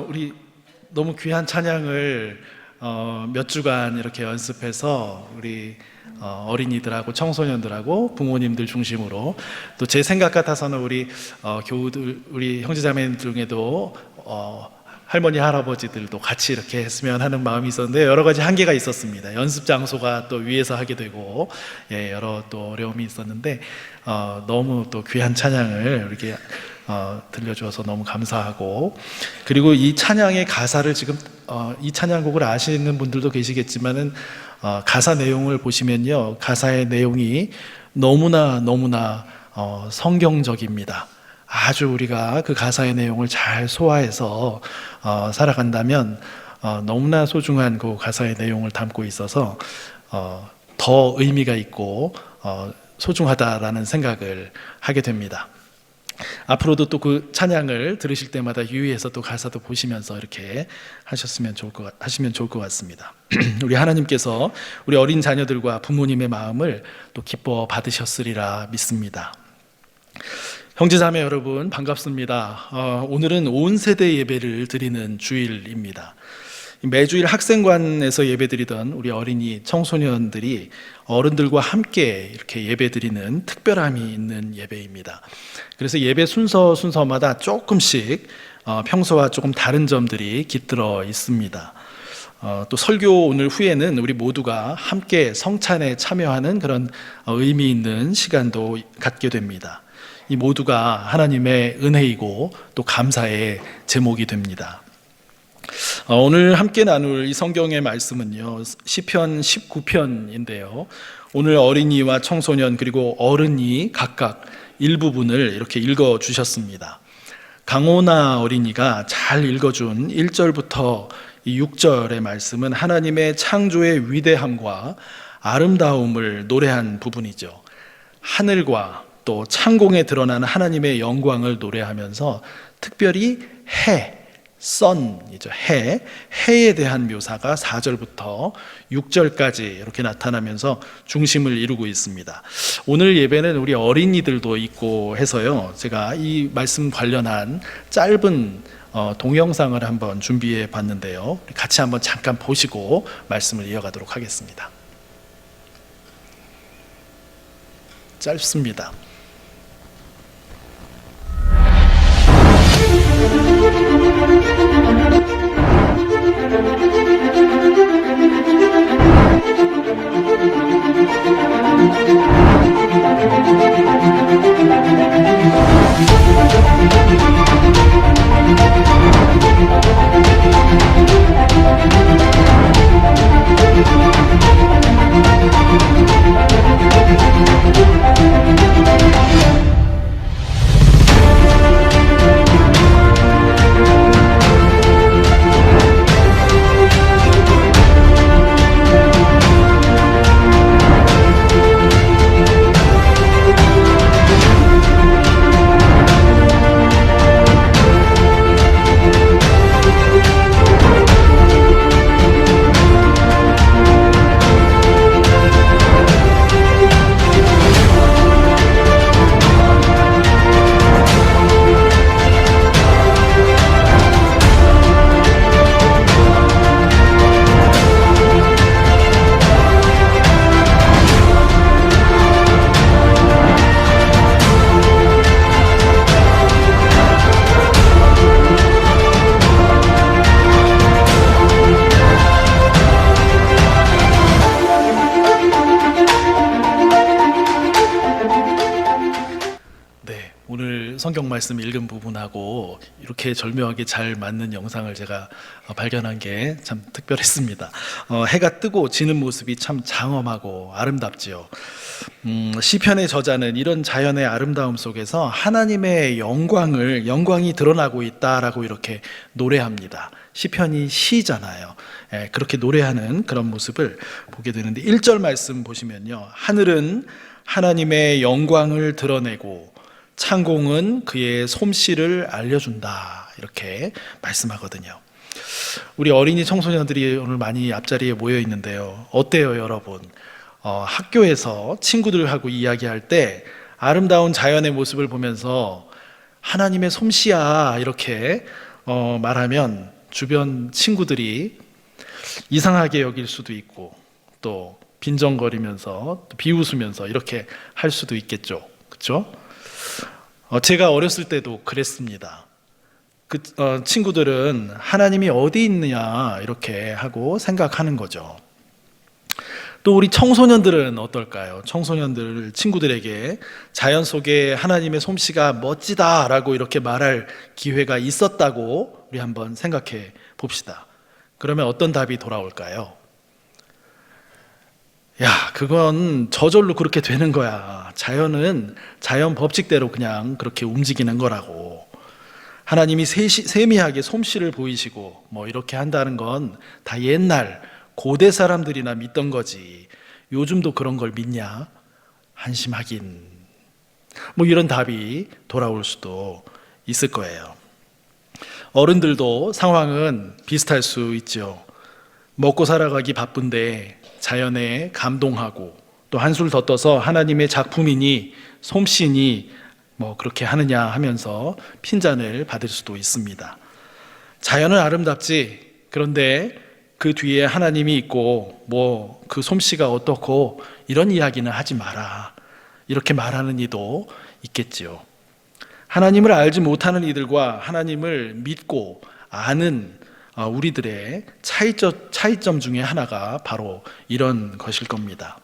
우리 너무 귀한 찬양을 몇 주간 이렇게 연습해서 우리 어린이들하고 청소년들하고 부모님들 중심으로 또 제 생각 같아서는 우리 교우들, 우리 형제자매들 중에도 할머니 할아버지들도 같이 이렇게 했으면 하는 마음이 있었는데 여러 가지 한계가 있었습니다. 연습 장소가 또 위에서 하게 되고 여러 또 어려움이 있었는데 너무 또 귀한 찬양을 이렇게 들려주어서 너무 감사하고, 그리고 이 찬양의 가사를 지금 이 찬양곡을 아시는 분들도 계시겠지만은 가사 내용을 보시면요, 가사의 내용이 너무나 성경적입니다. 아주 우리가 그 가사의 내용을 잘 소화해서 살아간다면 너무나 소중한 그 가사의 내용을 담고 있어서 더 의미가 있고 소중하다라는 생각을 하게 됩니다. 앞으로도 또 그 찬양을 들으실 때마다 유의해서 또 가사도 보시면서 이렇게 하시면 좋을 것 같습니다. 우리 하나님께서 우리 어린 자녀들과 부모님의 마음을 또 기뻐 받으셨으리라 믿습니다. 형제자매 여러분, 반갑습니다. 오늘은 온 세대 예배를 드리는 주일입니다. 매주일 학생관에서 예배드리던 우리 어린이 청소년들이 어른들과 함께 이렇게 예배드리는 특별함이 있는 예배입니다. 그래서 예배 순서마다 조금씩 평소와 조금 다른 점들이 깃들어 있습니다. 또 설교 오늘 후에는 우리 모두가 함께 성찬에 참여하는 그런 의미 있는 시간도 갖게 됩니다. 이 모두가 하나님의 은혜이고 또 감사의 제목이 됩니다. 오늘 함께 나눌 이 성경의 말씀은요, 시편 19편인데요 오늘 어린이와 청소년 그리고 어른이 각각 일부분을 이렇게 읽어주셨습니다. 강호나 어린이가 잘 읽어준 1절부터 이 6절의 말씀은 하나님의 창조의 위대함과 아름다움을 노래한 부분이죠. 하늘과 또 창공에 드러나는 하나님의 영광을 노래하면서 특별히 선이죠. 해에 대한 묘사가 4절부터 6절까지 이렇게 나타나면서 중심을 이루고 있습니다. 오늘 예배는 우리 어린이들도 있고 해서요, 제가 이 말씀 관련한 짧은 동영상을 한번 준비해 봤는데요, 같이 한번 잠깐 보시고 말씀을 이어가도록 하겠습니다. 짧습니다. 성경 말씀 읽은 부분하고 이렇게 절묘하게 잘 맞는 영상을 제가 발견한 게 참 특별했습니다. 해가 뜨고 지는 모습이 참 장엄하고 아름답지요. 시편의 저자는 이런 자연의 아름다움 속에서 하나님의 영광이 드러나고 있다라고 이렇게 노래합니다. 시편이 시잖아요. 그렇게 노래하는 그런 모습을 보게 되는데 1절 말씀 보시면요, 하늘은 하나님의 영광을 드러내고 창공은 그의 솜씨를 알려준다, 이렇게 말씀하거든요. 우리 어린이 청소년들이 오늘 많이 앞자리에 모여 있는데요, 어때요 여러분? 학교에서 친구들하고 이야기할 때 아름다운 자연의 모습을 보면서 하나님의 솜씨야 이렇게 말하면 주변 친구들이 이상하게 여길 수도 있고 또 빈정거리면서 또 비웃으면서 이렇게 할 수도 있겠죠. 그렇죠? 제가 어렸을 때도 그랬습니다. 친구들은 하나님이 어디 있느냐 이렇게 하고 생각하는 거죠. 또 우리 청소년들은 어떨까요? 청소년들 친구들에게 자연 속에 하나님의 솜씨가 멋지다라고 이렇게 말할 기회가 있었다고 우리 한번 생각해 봅시다. 그러면 어떤 답이 돌아올까요? 야, 그건 저절로 그렇게 되는 거야. 자연은 자연 법칙대로 그냥 그렇게 움직이는 거라고. 하나님이 세미하게 솜씨를 보이시고 뭐 이렇게 한다는 건 다 옛날 고대 사람들이나 믿던 거지. 요즘도 그런 걸 믿냐? 한심하긴. 뭐 이런 답이 돌아올 수도 있을 거예요. 어른들도 상황은 비슷할 수 있죠. 먹고 살아가기 바쁜데 자연에 감동하고 또 한술 더 떠서 하나님의 작품이니 솜씨니 뭐 그렇게 하느냐 하면서 핀잔을 받을 수도 있습니다. 자연은 아름답지. 그런데 그 뒤에 하나님이 있고 뭐 그 솜씨가 어떻고 이런 이야기는 하지 마라. 이렇게 말하는 이도 있겠지요. 하나님을 알지 못하는 이들과 하나님을 믿고 아는 우리들의 차이점 중에 하나가 바로 이런 것일 겁니다.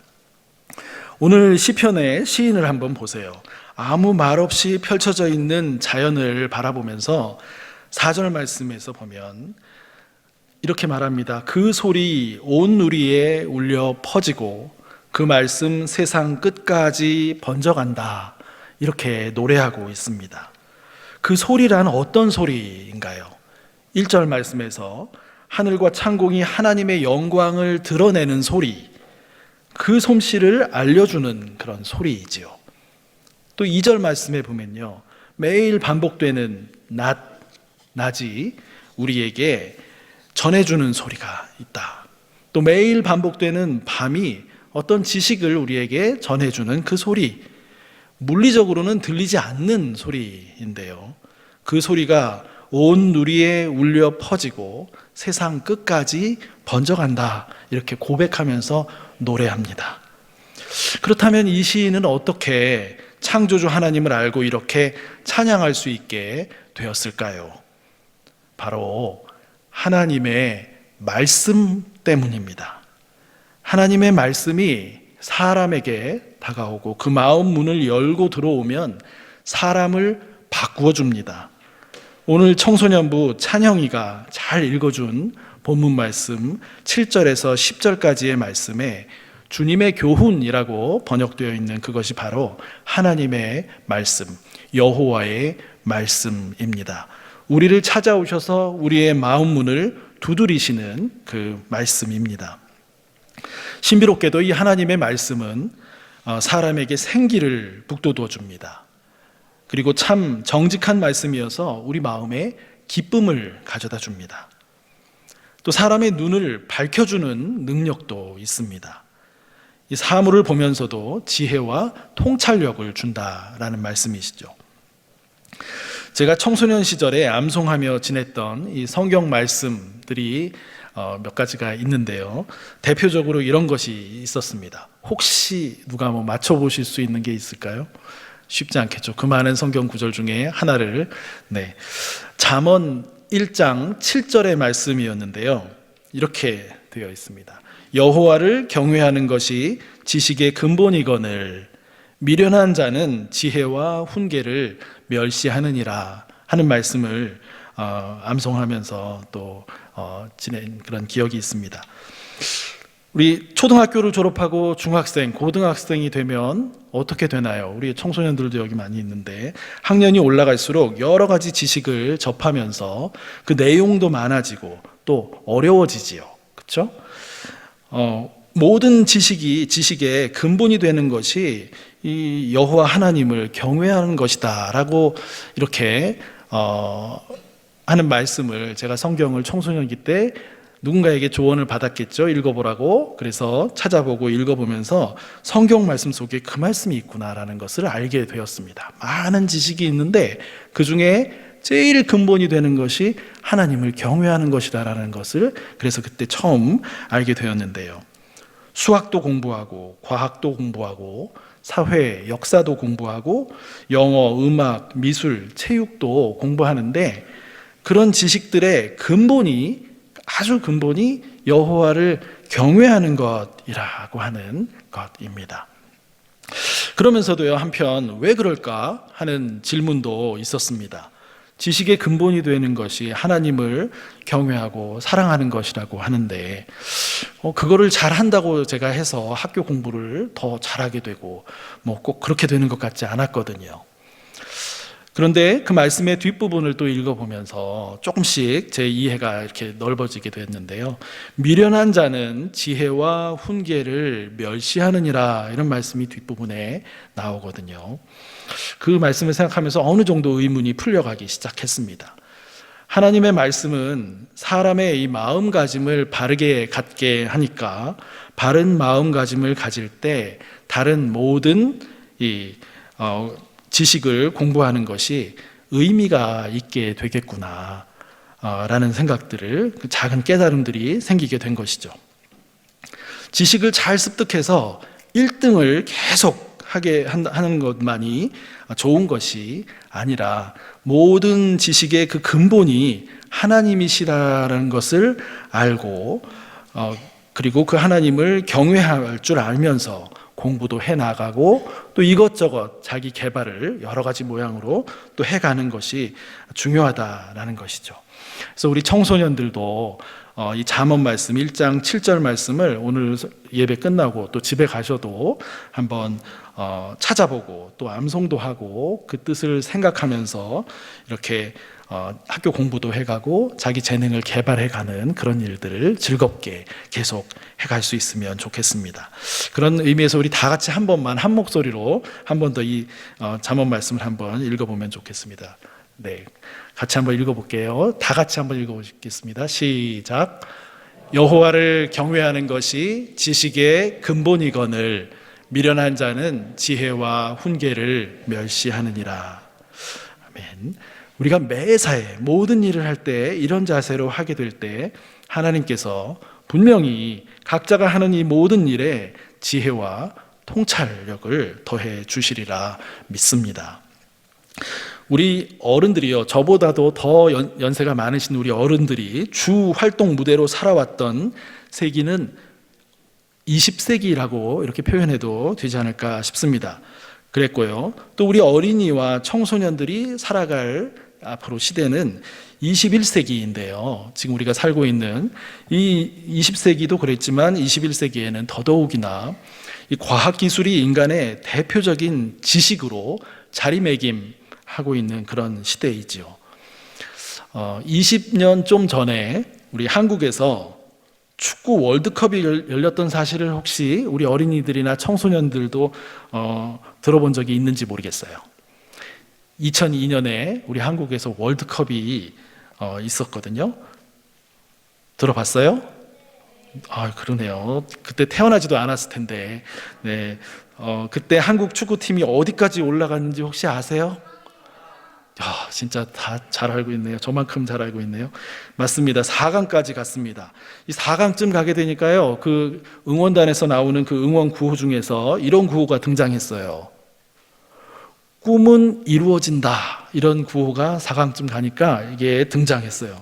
오늘 시편의 시인을 한번 보세요. 아무 말 없이 펼쳐져 있는 자연을 바라보면서 4절 말씀에서 보면 이렇게 말합니다. 그 소리 온 누리에 울려 퍼지고 그 말씀 세상 끝까지 번져간다. 이렇게 노래하고 있습니다. 그 소리란 어떤 소리인가요? 1절 말씀에서 하늘과 창공이 하나님의 영광을 드러내는 소리, 그 솜씨를 알려주는 그런 소리이지요. 또 2절 말씀에 보면요, 매일 반복되는 낮이 우리에게 전해주는 소리가 있다. 또 매일 반복되는 밤이 어떤 지식을 우리에게 전해주는 그 소리, 물리적으로는 들리지 않는 소리인데요, 그 소리가 온 누리에 울려 퍼지고 세상 끝까지 번져간다. 이렇게 고백하면서 노래합니다. 그렇다면 이 시인은 어떻게 창조주 하나님을 알고 이렇게 찬양할 수 있게 되었을까요? 바로 하나님의 말씀 때문입니다. 하나님의 말씀이 사람에게 다가오고 그 마음 문을 열고 들어오면 사람을 바꾸어 줍니다. 오늘 청소년부 찬영이가 잘 읽어준 본문 말씀 7절에서 10절까지의 말씀에 주님의 교훈이라고 번역되어 있는 그것이 바로 하나님의 말씀, 여호와의 말씀입니다. 우리를 찾아오셔서 우리의 마음 문을 두드리시는 그 말씀입니다. 신비롭게도 이 하나님의 말씀은 사람에게 생기를 북돋워 줍니다. 그리고 참 정직한 말씀이어서 우리 마음에 기쁨을 가져다 줍니다. 또 사람의 눈을 밝혀주는 능력도 있습니다. 이 사물을 보면서도 지혜와 통찰력을 준다라는 말씀이시죠. 제가 청소년 시절에 암송하며 지냈던 이 성경 말씀들이 몇 가지가 있는데요. 대표적으로 이런 것이 있었습니다. 혹시 누가 맞춰보실 수 있는 게 있을까요? 쉽지 않겠죠. 그 많은 성경 구절 중에 하나를. 잠언 1장 7절의 말씀이었는데요. 이렇게 되어 있습니다. 여호와를 경외하는 것이 지식의 근본이거늘 미련한 자는 지혜와 훈계를 멸시하느니라 하는 말씀을 암송하면서 또 지낸 그런 기억이 있습니다. 우리 초등학교를 졸업하고 중학생, 고등학생이 되면 어떻게 되나요? 우리 청소년들도 여기 많이 있는데 학년이 올라갈수록 여러 가지 지식을 접하면서 그 내용도 많아지고 또 어려워지지요. 그렇죠? 모든 지식의 근본이 되는 것이 이 여호와 하나님을 경외하는 것이다라고 이렇게 하는 말씀을 제가 성경을 청소년기 때 누군가에게 조언을 받았겠죠. 읽어보라고. 그래서 찾아보고 읽어보면서 성경 말씀 속에 그 말씀이 있구나라는 것을 알게 되었습니다. 많은 지식이 있는데 그 중에 제일 근본이 되는 것이 하나님을 경외하는 것이다라는 것을 그래서 그때 처음 알게 되었는데요. 수학도 공부하고 과학도 공부하고 사회, 역사도 공부하고 영어, 음악, 미술, 체육도 공부하는데 그런 지식들의 근본이 아주 근본이 여호와를 경외하는 것이라고 하는 것입니다. 그러면서도요, 한편 왜 그럴까 하는 질문도 있었습니다. 지식의 근본이 되는 것이 하나님을 경외하고 사랑하는 것이라고 하는데 그거를 잘한다고 제가 해서 학교 공부를 더 잘하게 되고 뭐 꼭 그렇게 되는 것 같지 않았거든요. 그런데 그 말씀의 뒷부분을 또 읽어보면서 조금씩 제 이해가 이렇게 넓어지게 됐는데요. 미련한 자는 지혜와 훈계를 멸시하느니라, 이런 말씀이 뒷부분에 나오거든요. 그 말씀을 생각하면서 어느 정도 의문이 풀려가기 시작했습니다. 하나님의 말씀은 사람의 이 마음가짐을 바르게 갖게 하니까 바른 마음가짐을 가질 때 다른 모든 지식을 공부하는 것이 의미가 있게 되겠구나 라는 생각들을, 작은 깨달음들이 생기게 된 것이죠. 지식을 잘 습득해서 1등을 계속 하게 하는 것만이 좋은 것이 아니라 모든 지식의 그 근본이 하나님이시라는 것을 알고 그리고 그 하나님을 경외할 줄 알면서 공부도 해나가고 또 이것저것 자기 개발을 여러 가지 모양으로 또 해가는 것이 중요하다라는 것이죠. 그래서 우리 청소년들도 이 잠언 말씀 1장 7절 말씀을 오늘 예배 끝나고 또 집에 가셔도 한번 찾아보고 또 암송도 하고 그 뜻을 생각하면서 이렇게 학교 공부도 해가고 자기 재능을 개발해가는 그런 일들을 즐겁게 계속 해갈 수 있으면 좋겠습니다. 그런 의미에서 우리 다 같이 한 번만 한 목소리로 한 번 더 이 잠언 말씀을 한번 읽어보면 좋겠습니다. 네, 같이 한번 읽어볼게요. 다 같이 한번 읽어보겠습니다. 시작. 여호와를 경외하는 것이 지식의 근본이거늘 미련한 자는 지혜와 훈계를 멸시하느니라. 아멘. 우리가 매사에 모든 일을 할 때 이런 자세로 하게 될 때 하나님께서 분명히 각자가 하는 이 모든 일에 지혜와 통찰력을 더해 주시리라 믿습니다. 우리 어른들이요, 저보다도 더 연세가 많으신 우리 어른들이 주 활동 무대로 살아왔던 세기는 20세기라고 이렇게 표현해도 되지 않을까 싶습니다. 그랬고요. 또 우리 어린이와 청소년들이 살아갈 앞으로 시대는 21세기인데요. 지금 우리가 살고 있는 이 20세기도 그랬지만 21세기에는 더더욱이나 이 과학기술이 인간의 대표적인 지식으로 자리매김하고 있는 그런 시대이지요. 20년 좀 전에 우리 한국에서 축구 월드컵이 열렸던 사실을 혹시 우리 어린이들이나 청소년들도 들어본 적이 있는지 모르겠어요. 2002년에 우리 한국에서 월드컵이 있었거든요. 들어봤어요? 아, 그러네요. 그때 태어나지도 않았을 텐데. 네, 그때 한국 축구팀이 어디까지 올라갔는지 혹시 아세요? 야, 진짜 다 잘 알고 있네요. 저만큼 잘 알고 있네요. 맞습니다. 4강까지 갔습니다. 이 4강쯤 가게 되니까요, 그 응원단에서 나오는 그 응원 구호 중에서 이런 구호가 등장했어요. 꿈은 이루어진다. 이런 구호가 4강쯤 가니까 이게 등장했어요.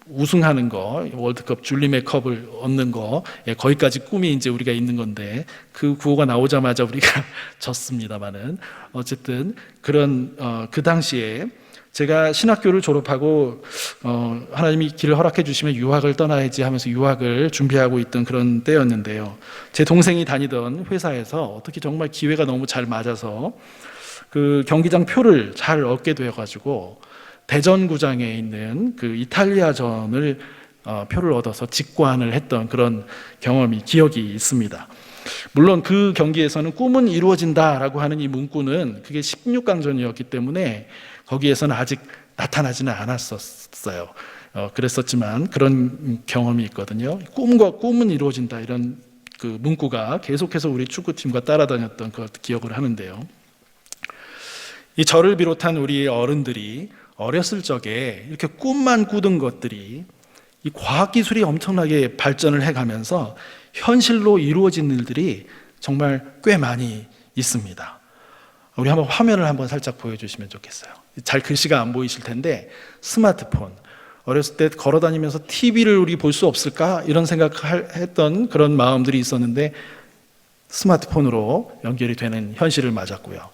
우승하는 거, 월드컵 줄림의 컵을 얻는 거, 거기까지 꿈이 이제 우리가 있는 건데 그 구호가 나오자마자 우리가 졌습니다만은 어쨌든 그런 그 당시에 제가 신학교를 졸업하고 하나님이 길을 허락해 주시면 유학을 떠나야지 하면서 유학을 준비하고 있던 그런 때였는데요. 제 동생이 다니던 회사에서 어떻게 정말 기회가 너무 잘 맞아서 그 경기장 표를 잘 얻게 되어가지고 대전구장에 있는 그 이탈리아전을 표를 얻어서 직관을 했던 그런 기억이 있습니다. 물론 그 경기에서는 꿈은 이루어진다라고 하는 이 문구는 그게 16강전이었기 때문에 거기에서는 아직 나타나지는 않았었어요. 그랬었지만 그런 경험이 있거든요. 꿈은 이루어진다, 이런 그 문구가 계속해서 우리 축구팀과 따라다녔던 그 기억을 하는데요. 이 저를 비롯한 우리 어른들이 어렸을 적에 이렇게 꿈만 꾸던 것들이 이 과학기술이 엄청나게 발전을 해가면서 현실로 이루어진 일들이 정말 꽤 많이 있습니다. 우리 한번 화면을 한번 살짝 보여주시면 좋겠어요. 잘 글씨가 안 보이실 텐데, 스마트폰. 어렸을 때 걸어다니면서 TV를 우리 볼 수 없을까? 이런 생각했던 그런 마음들이 있었는데 스마트폰으로 연결이 되는 현실을 맞았고요.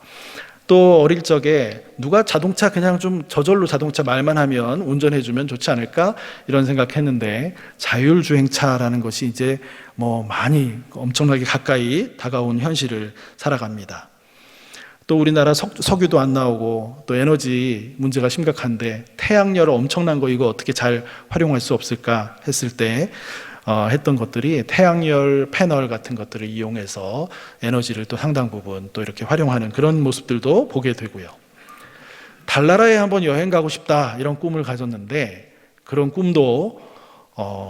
또 어릴 적에 누가 자동차 그냥 좀 저절로 자동차 말만 하면 운전해주면 좋지 않을까? 이런 생각했는데 자율주행차라는 것이 이제 많이 엄청나게 가까이 다가온 현실을 살아갑니다. 또 우리나라 석유도 안 나오고 또 에너지 문제가 심각한데 태양열 엄청난 거 이거 어떻게 잘 활용할 수 없을까 했을 때 했던 것들이 태양열 패널 같은 것들을 이용해서 에너지를 또 상당 부분 또 이렇게 활용하는 그런 모습들도 보게 되고요. 달나라에 한번 여행 가고 싶다 이런 꿈을 가졌는데 그런 꿈도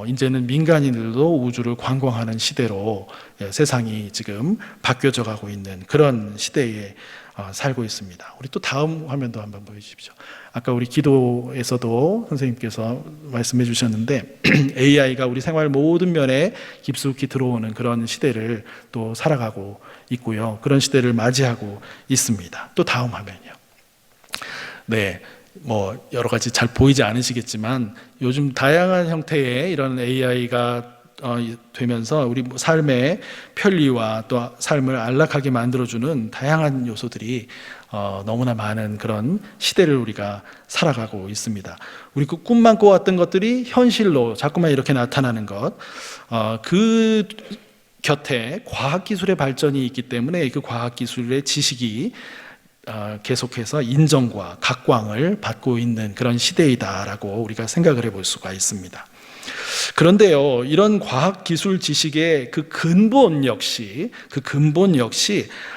이제는 민간인들도 우주를 관광하는 시대로 세상이 지금 바뀌어져 가고 있는 그런 시대에 살고 있습니다. 우리 또 다음 화면도 한번 보여주십시오. 아까 우리 기도에서도 선생님께서 말씀해 주셨는데 AI가 우리 생활 모든 면에 깊숙이 들어오는 그런 시대를 또 살아가고 있고요. 그런 시대를 맞이하고 있습니다. 또 다음 화면이요. 네, 여러 가지 잘 보이지 않으시겠지만 요즘 다양한 형태의 이런 AI가 되면서 우리 삶의 편리와 또 삶을 안락하게 만들어주는 다양한 요소들이 너무나 많은 그런 시대를 우리가 살아가고 있습니다. 우리 그 꿈만 꿔왔던 것들이 현실로 자꾸만 이렇게 나타나는 것, 그 곁에 과학기술의 발전이 있기 때문에 그 과학기술의 지식이 계속해서 인정과 각광을 받고 있는 그런 시대이다라고 우리가 생각을 해볼 수가 있습니다. 그런데요, 이런 과학기술 지식의 그 근본 역시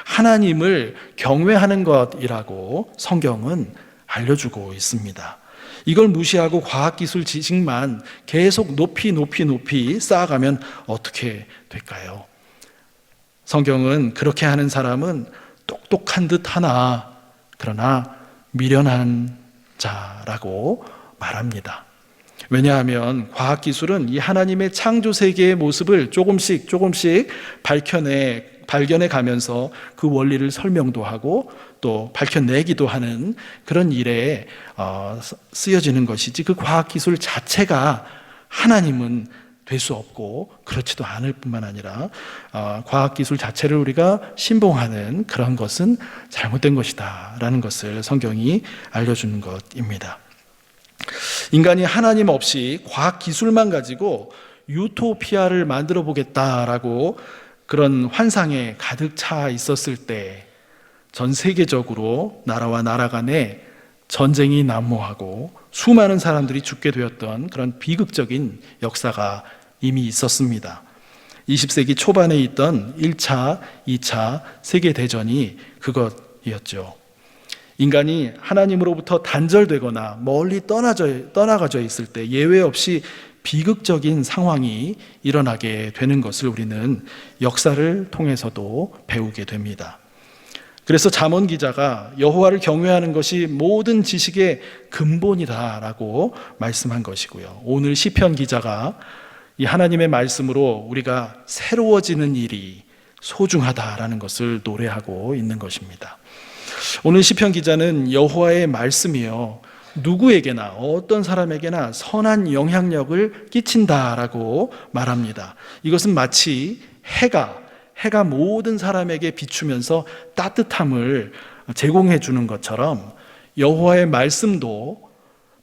하나님을 경외하는 것이라고 성경은 알려주고 있습니다. 이걸 무시하고 과학기술 지식만 계속 높이 쌓아가면 어떻게 될까요? 성경은 그렇게 하는 사람은 똑똑한 듯 하나 그러나 미련한 자라고 말합니다. 왜냐하면 과학기술은 이 하나님의 창조 세계의 모습을 조금씩 발견해 가면서 그 원리를 설명도 하고 또 밝혀내기도 하는 그런 일에 쓰여지는 것이지 그 과학기술 자체가 하나님은 될 수 없고 그렇지도 않을 뿐만 아니라 과학기술 자체를 우리가 신봉하는 그런 것은 잘못된 것이다 라는 것을 성경이 알려주는 것입니다. 인간이 하나님 없이 과학기술만 가지고 유토피아를 만들어 보겠다라고 그런 환상에 가득 차 있었을 때 전 세계적으로 나라와 나라 간에 전쟁이 난무하고 수많은 사람들이 죽게 되었던 그런 비극적인 역사가 이미 있었습니다. 20세기 초반에 있던 1차, 2차 세계대전이 그것이었죠. 인간이 하나님으로부터 단절되거나 멀리 떠나가져 있을 때 예외 없이 비극적인 상황이 일어나게 되는 것을 우리는 역사를 통해서도 배우게 됩니다. 그래서 잠언 기자가 여호와를 경외하는 것이 모든 지식의 근본이다라고 말씀한 것이고요. 오늘 시편 기자가 이 하나님의 말씀으로 우리가 새로워지는 일이 소중하다라는 것을 노래하고 있는 것입니다. 오늘 시편 기자는 여호와의 말씀이요 누구에게나 어떤 사람에게나 선한 영향력을 끼친다라고 말합니다. 이것은 마치 해가 모든 사람에게 비추면서 따뜻함을 제공해 주는 것처럼 여호와의 말씀도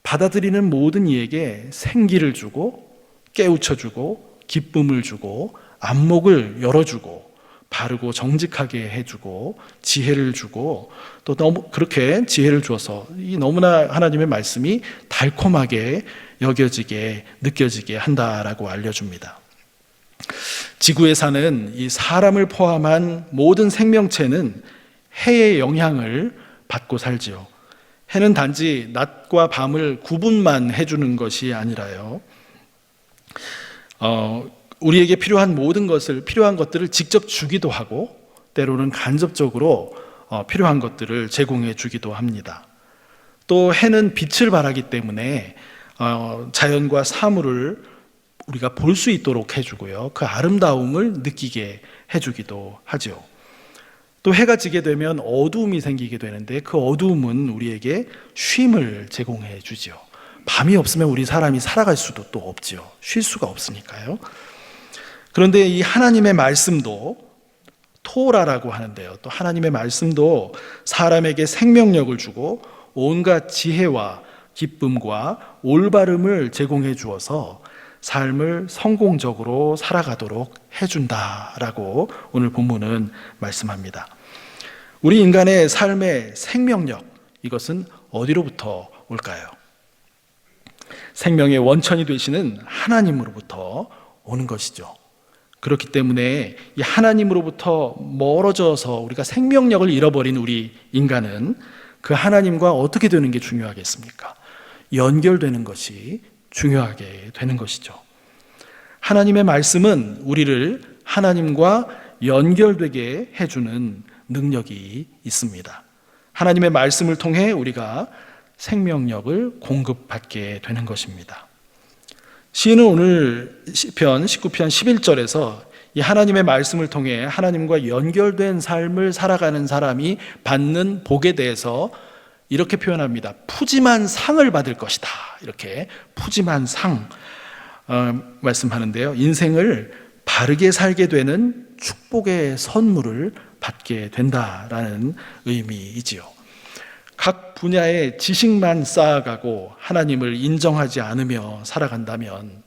받아들이는 모든 이에게 생기를 주고 깨우쳐주고 기쁨을 주고 안목을 열어주고 바르고 정직하게 해주고 지혜를 주고 또 너무 그렇게 지혜를 주어서 이 너무나 하나님의 말씀이 달콤하게 여겨지게 느껴지게 한다라고 알려줍니다. 지구에 사는 이 사람을 포함한 모든 생명체는 해의 영향을 받고 살지요. 해는 단지 낮과 밤을 구분만 해주는 것이 아니라요. 우리에게 필요한 것들을 직접 주기도 하고 때로는 간접적으로 필요한 것들을 제공해 주기도 합니다. 또 해는 빛을 발하기 때문에 자연과 사물을 우리가 볼 수 있도록 해주고요. 그 아름다움을 느끼게 해주기도 하죠. 또 해가 지게 되면 어두움이 생기게 되는데 그 어두움은 우리에게 쉼을 제공해 주죠. 밤이 없으면 우리 사람이 살아갈 수도 또 없죠. 쉴 수가 없으니까요. 그런데 이 하나님의 말씀도 토라라고 하는데요. 또 하나님의 말씀도 사람에게 생명력을 주고 온갖 지혜와 기쁨과 올바름을 제공해 주어서 삶을 성공적으로 살아가도록 해준다라고 오늘 본문은 말씀합니다. 우리 인간의 삶의 생명력, 이것은 어디로부터 올까요? 생명의 원천이 되시는 하나님으로부터 오는 것이죠. 그렇기 때문에 이 하나님으로부터 멀어져서 우리가 생명력을 잃어버린 우리 인간은 그 하나님과 어떻게 되는 게 중요하겠습니까? 연결되는 것이 중요하게 되는 것이죠. 하나님의 말씀은 우리를 하나님과 연결되게 해주는 능력이 있습니다. 하나님의 말씀을 통해 우리가 생명력을 공급받게 되는 것입니다. 시인은 오늘 시편 19편 11절에서 이 하나님의 말씀을 통해 하나님과 연결된 삶을 살아가는 사람이 받는 복에 대해서 이렇게 표현합니다. 푸짐한 상을 받을 것이다. 이렇게 푸짐한 상 말씀하는데요. 인생을 바르게 살게 되는 축복의 선물을 받게 된다라는 의미이지요. 각 분야의 지식만 쌓아가고 하나님을 인정하지 않으며 살아간다면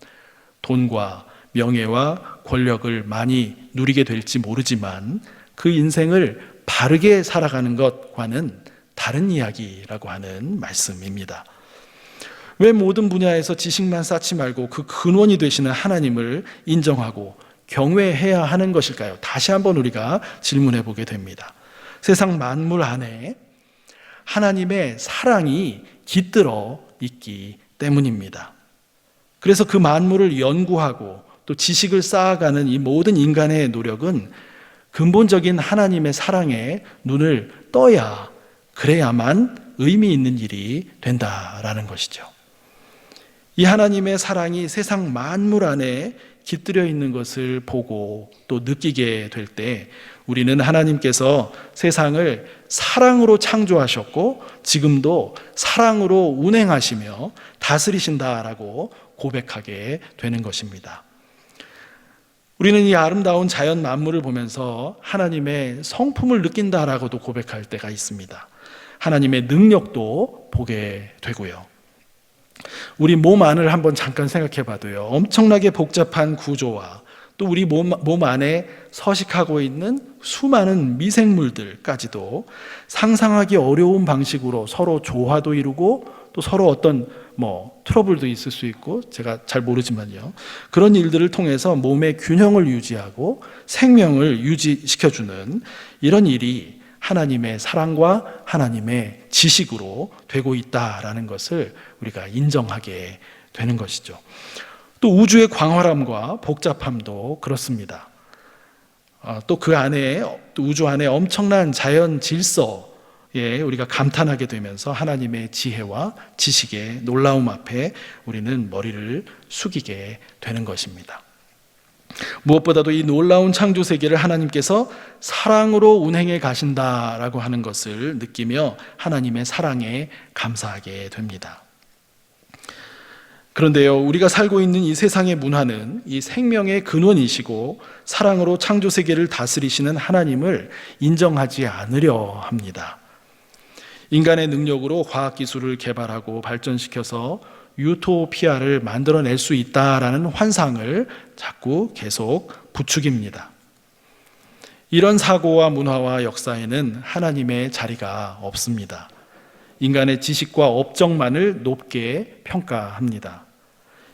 돈과 명예와 권력을 많이 누리게 될지 모르지만 그 인생을 바르게 살아가는 것과는 다른 이야기라고 하는 말씀입니다. 왜 모든 분야에서 지식만 쌓지 말고 그 근원이 되시는 하나님을 인정하고 경외해야 하는 것일까요? 다시 한번 우리가 질문해 보게 됩니다. 세상 만물 안에 하나님의 사랑이 깃들어 있기 때문입니다. 그래서 그 만물을 연구하고 또 지식을 쌓아가는 이 모든 인간의 노력은 근본적인 하나님의 사랑에 눈을 떠야, 그래야만 의미 있는 일이 된다라는 것이죠. 이 하나님의 사랑이 세상 만물 안에 깃들여 있는 것을 보고 또 느끼게 될 때 우리는 하나님께서 세상을 사랑으로 창조하셨고 지금도 사랑으로 운행하시며 다스리신다라고 고백하게 되는 것입니다. 우리는 이 아름다운 자연 만물을 보면서 하나님의 성품을 느낀다라고도 고백할 때가 있습니다. 하나님의 능력도 보게 되고요. 우리 몸 안을 한번 잠깐 생각해 봐도요. 엄청나게 복잡한 구조와 또 우리 몸 안에 서식하고 있는 수많은 미생물들까지도 상상하기 어려운 방식으로 서로 조화도 이루고 또 서로 어떤 트러블도 있을 수 있고 제가 잘 모르지만요. 그런 일들을 통해서 몸의 균형을 유지하고 생명을 유지시켜주는 이런 일이 하나님의 사랑과 하나님의 지식으로 되고 있다라는 것을 우리가 인정하게 되는 것이죠. 또 우주의 광활함과 복잡함도 그렇습니다. 또 그 안에, 또 우주 안에 엄청난 자연 질서에 우리가 감탄하게 되면서 하나님의 지혜와 지식의 놀라움 앞에 우리는 머리를 숙이게 되는 것입니다. 무엇보다도 이 놀라운 창조 세계를 하나님께서 사랑으로 운행해 가신다라고 하는 것을 느끼며 하나님의 사랑에 감사하게 됩니다. 그런데요, 우리가 살고 있는 이 세상의 문화는 이 생명의 근원이시고 사랑으로 창조 세계를 다스리시는 하나님을 인정하지 않으려 합니다. 인간의 능력으로 과학기술을 개발하고 발전시켜서 유토피아를 만들어낼 수 있다라는 환상을 자꾸 계속 부추깁니다. 이런 사고와 문화와 역사에는 하나님의 자리가 없습니다. 인간의 지식과 업적만을 높게 평가합니다.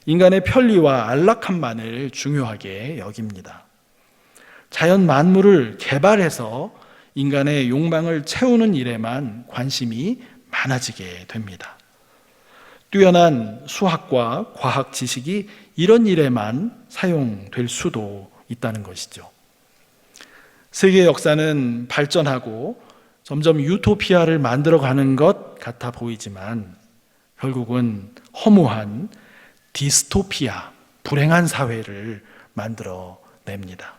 인간의 편리와 안락함만을 중요하게 여깁니다. 자연 만물을 개발해서 인간의 욕망을 채우는 일에만 관심이 많아지게 됩니다. 뛰어난 수학과 과학 지식이 이런 일에만 사용될 수도 있다는 것이죠. 세계 역사는 발전하고 점점 유토피아를 만들어가는 것 같아 보이지만 결국은 허무한 디스토피아, 불행한 사회를 만들어냅니다.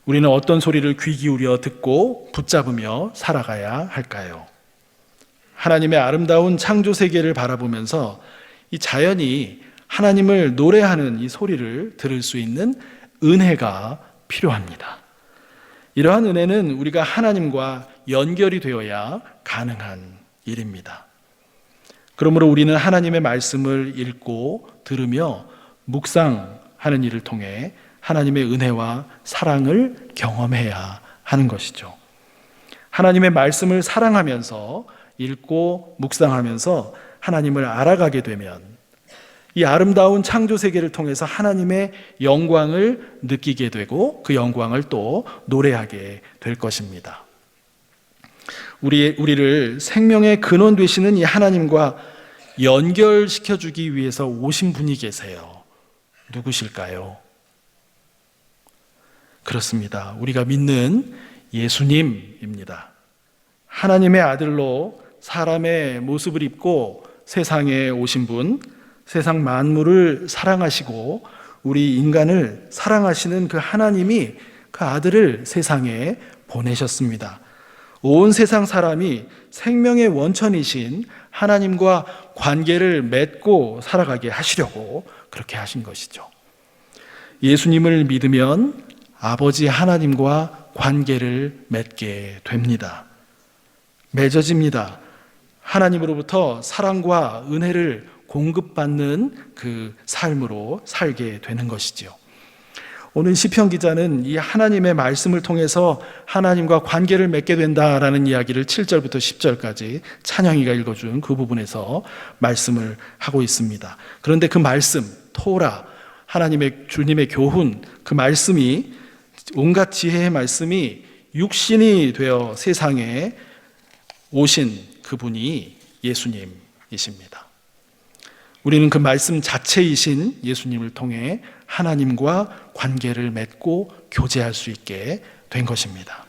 우리는 어떤 소리를 귀 기울여 듣고 붙잡으며 살아가야 할까요? 하나님의 아름다운 창조 세계를 바라보면서 이 자연이 하나님을 노래하는 이 소리를 들을 수 있는 은혜가 필요합니다. 이러한 은혜는 우리가 하나님과 연결이 되어야 가능한 일입니다. 그러므로 우리는 하나님의 말씀을 읽고 들으며 묵상하는 일을 통해 하나님의 은혜와 사랑을 경험해야 하는 것이죠. 하나님의 말씀을 사랑하면서 읽고 묵상하면서 하나님을 알아가게 되면 이 아름다운 창조 세계를 통해서 하나님의 영광을 느끼게 되고 그 영광을 또 노래하게 될 것입니다. 우리를 생명의 근원 되시는 이 하나님과 연결시켜주기 위해서 오신 분이 계세요. 누구실까요? 그렇습니다. 우리가 믿는 예수님입니다. 하나님의 아들로 사람의 모습을 입고 세상에 오신 분, 세상 만물을 사랑하시고 우리 인간을 사랑하시는 그 하나님이 그 아들을 세상에 보내셨습니다. 온 세상 사람이 생명의 원천이신 하나님과 관계를 맺고 살아가게 하시려고 그렇게 하신 것이죠. 예수님을 믿으면 아버지 하나님과 관계를 맺게 됩니다. 맺어집니다. 하나님으로부터 사랑과 은혜를 공급받는 그 삶으로 살게 되는 것이지요. 오늘 시편 기자는 이 하나님의 말씀을 통해서 하나님과 관계를 맺게 된다라는 이야기를 7절부터 10절까지 찬영이가 읽어준 그 부분에서 말씀을 하고 있습니다. 그런데 그 말씀, 토라, 하나님의 주님의 교훈, 그 말씀이 온갖 지혜의 말씀이 육신이 되어 세상에 오신 그분이 예수님이십니다. 우리는 그 말씀 자체이신 예수님을 통해 하나님과 관계를 맺고 교제할 수 있게 된 것입니다.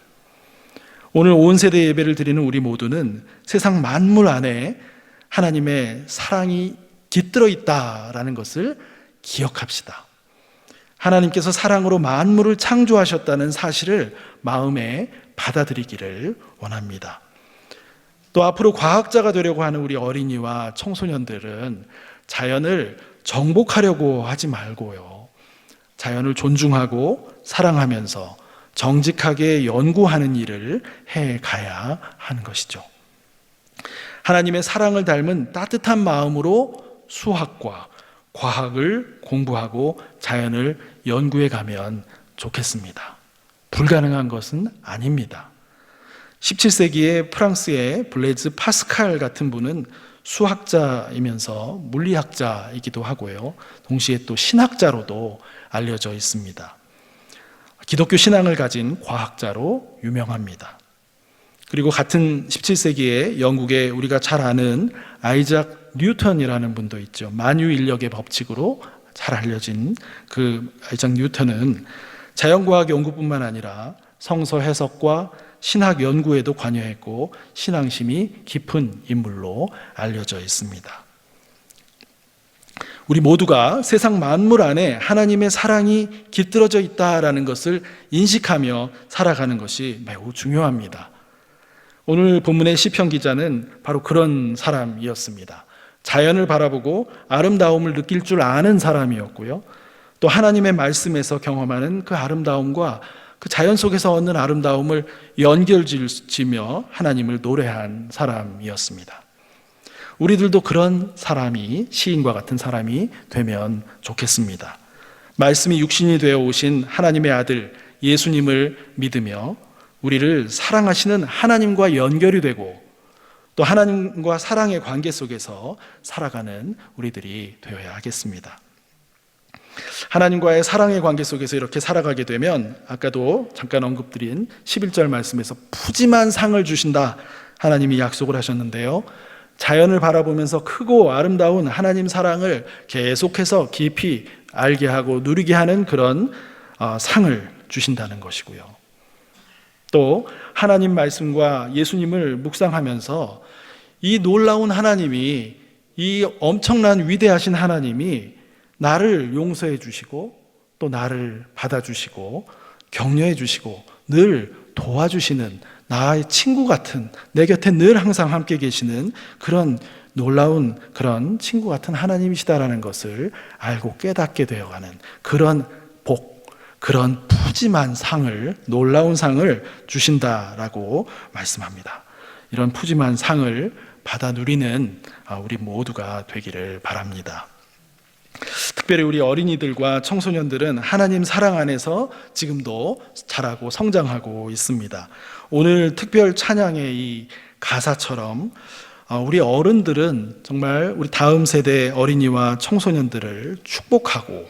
오늘 온 세대 예배를 드리는 우리 모두는 세상 만물 안에 하나님의 사랑이 깃들어 있다라는 것을 기억합시다. 하나님께서 사랑으로 만물을 창조하셨다는 사실을 마음에 받아들이기를 원합니다. 또 앞으로 과학자가 되려고 하는 우리 어린이와 청소년들은 자연을 정복하려고 하지 말고요. 자연을 존중하고 사랑하면서 정직하게 연구하는 일을 해 가야 하는 것이죠. 하나님의 사랑을 닮은 따뜻한 마음으로 수학과 과학을 공부하고 자연을 연구해 가면 좋겠습니다. 불가능한 것은 아닙니다. 17세기에 프랑스의 블레즈 파스칼 같은 분은 수학자이면서 물리학자이기도 하고요. 동시에 또 신학자로도 알려져 있습니다. 기독교 신앙을 가진 과학자로 유명합니다. 그리고 같은 17세기에 영국에 우리가 잘 아는 아이작 뉴턴이라는 분도 있죠. 만유인력의 법칙으로 잘 알려진 그 아이작 뉴턴은 자연과학 연구뿐만 아니라 성서 해석과 신학 연구에도 관여했고 신앙심이 깊은 인물로 알려져 있습니다. 우리 모두가 세상 만물 안에 하나님의 사랑이 깃들어져 있다라는 것을 인식하며 살아가는 것이 매우 중요합니다. 오늘 본문의 시편 기자는 바로 그런 사람이었습니다. 자연을 바라보고 아름다움을 느낄 줄 아는 사람이었고요. 또 하나님의 말씀에서 경험하는 그 아름다움과 그 자연 속에서 얻는 아름다움을 연결지으며 하나님을 노래한 사람이었습니다. 우리들도 그런 사람이, 시인과 같은 사람이 되면 좋겠습니다. 말씀이 육신이 되어 오신 하나님의 아들 예수님을 믿으며 우리를 사랑하시는 하나님과 연결이 되고 또 하나님과 사랑의 관계 속에서 살아가는 우리들이 되어야 하겠습니다. 하나님과의 사랑의 관계 속에서 이렇게 살아가게 되면 아까도 잠깐 언급드린 11절 말씀에서 푸짐한 상을 주신다 하나님이 약속을 하셨는데요. 자연을 바라보면서 크고 아름다운 하나님 사랑을 계속해서 깊이 알게 하고 누리게 하는 그런 상을 주신다는 것이고요. 또 하나님 말씀과 예수님을 묵상하면서 이 놀라운 하나님이, 이 엄청난 위대하신 하나님이 나를 용서해 주시고 또 나를 받아주시고 격려해 주시고 늘 도와주시는, 나의 친구 같은, 내 곁에 늘 항상 함께 계시는 그런 놀라운, 그런 친구 같은 하나님이시다라는 것을 알고 깨닫게 되어가는 그런 복, 그런 푸짐한 상을, 놀라운 상을 주신다라고 말씀합니다. 이런 푸짐한 상을 받아 누리는 우리 모두가 되기를 바랍니다. 특별히 우리 어린이들과 청소년들은 하나님 사랑 안에서 지금도 자라고 성장하고 있습니다. 오늘 특별 찬양의 이 가사처럼 우리 어른들은 정말 우리 다음 세대 어린이와 청소년들을 축복하고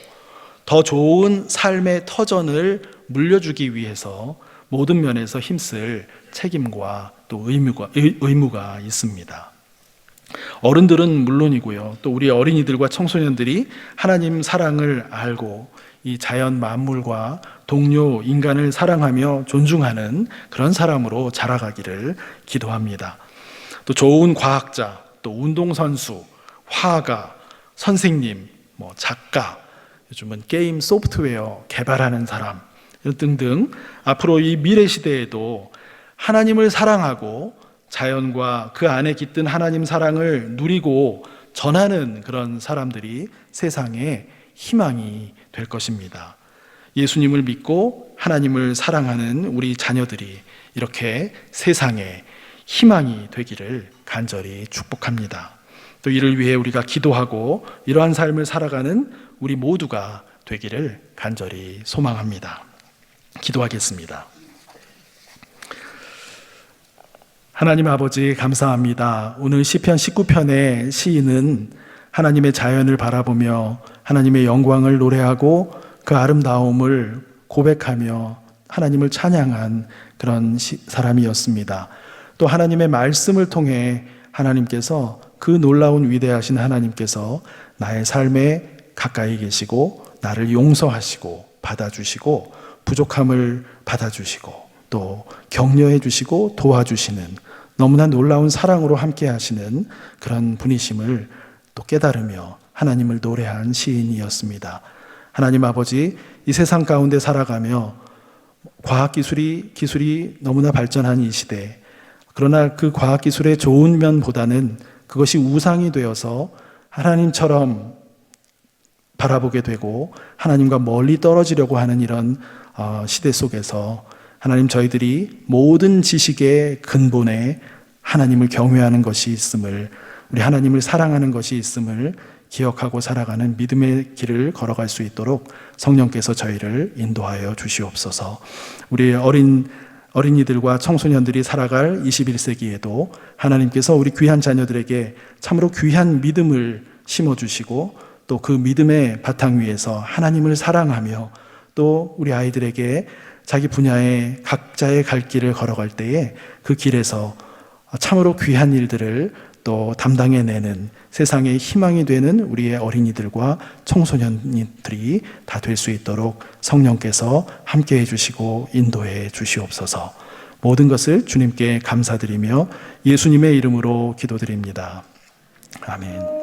더 좋은 삶의 터전을 물려주기 위해서 모든 면에서 힘쓸 책임과 또 의무가 있습니다. 어른들은 물론이고요, 또 우리 어린이들과 청소년들이 하나님 사랑을 알고 이 자연 만물과 동료 인간을 사랑하며 존중하는 그런 사람으로 자라가기를 기도합니다. 또 좋은 과학자, 또 운동선수, 화가, 선생님, 작가, 요즘은 게임 소프트웨어 개발하는 사람 등등 앞으로 이 미래 시대에도 하나님을 사랑하고 자연과 그 안에 깃든 하나님 사랑을 누리고 전하는 그런 사람들이 세상에 희망이 될 것입니다. 예수님을 믿고 하나님을 사랑하는 우리 자녀들이 이렇게 세상에 희망이 되기를 간절히 축복합니다. 또 이를 위해 우리가 기도하고 이러한 삶을 살아가는 우리 모두가 되기를 간절히 소망합니다. 기도하겠습니다. 하나님 아버지, 감사합니다. 오늘 시편 19편의 시인은 하나님의 자연을 바라보며 하나님의 영광을 노래하고 그 아름다움을 고백하며 하나님을 찬양한 그런 사람이었습니다. 또 하나님의 말씀을 통해 하나님께서, 그 놀라운 위대하신 하나님께서 나의 삶에 가까이 계시고 나를 용서하시고 받아주시고 부족함을 받아주시고 또 격려해 주시고 도와주시는 너무나 놀라운 사랑으로 함께 하시는 그런 분이심을 또 깨달으며 하나님을 노래한 시인이었습니다. 하나님 아버지, 이 세상 가운데 살아가며 기술이 너무나 발전한 이 시대, 그러나 그 과학기술의 좋은 면보다는 그것이 우상이 되어서 하나님처럼 바라보게 되고 하나님과 멀리 떨어지려고 하는 이런 시대 속에서 하나님, 저희들이 모든 지식의 근본에 하나님을 경외하는 것이 있음을, 우리 하나님을 사랑하는 것이 있음을 기억하고 살아가는 믿음의 길을 걸어갈 수 있도록 성령께서 저희를 인도하여 주시옵소서. 우리 어린이들과 청소년들이 살아갈 21세기에도 하나님께서 우리 귀한 자녀들에게 참으로 귀한 믿음을 심어주시고 또 그 믿음의 바탕 위에서 하나님을 사랑하며 또 우리 아이들에게 자기 분야의 각자의 갈 길을 걸어갈 때에 그 길에서 참으로 귀한 일들을 또 담당해내는 세상의 희망이 되는 우리의 어린이들과 청소년들이 다 될 수 있도록 성령께서 함께해 주시고 인도해 주시옵소서. 모든 것을 주님께 감사드리며 예수님의 이름으로 기도드립니다. 아멘.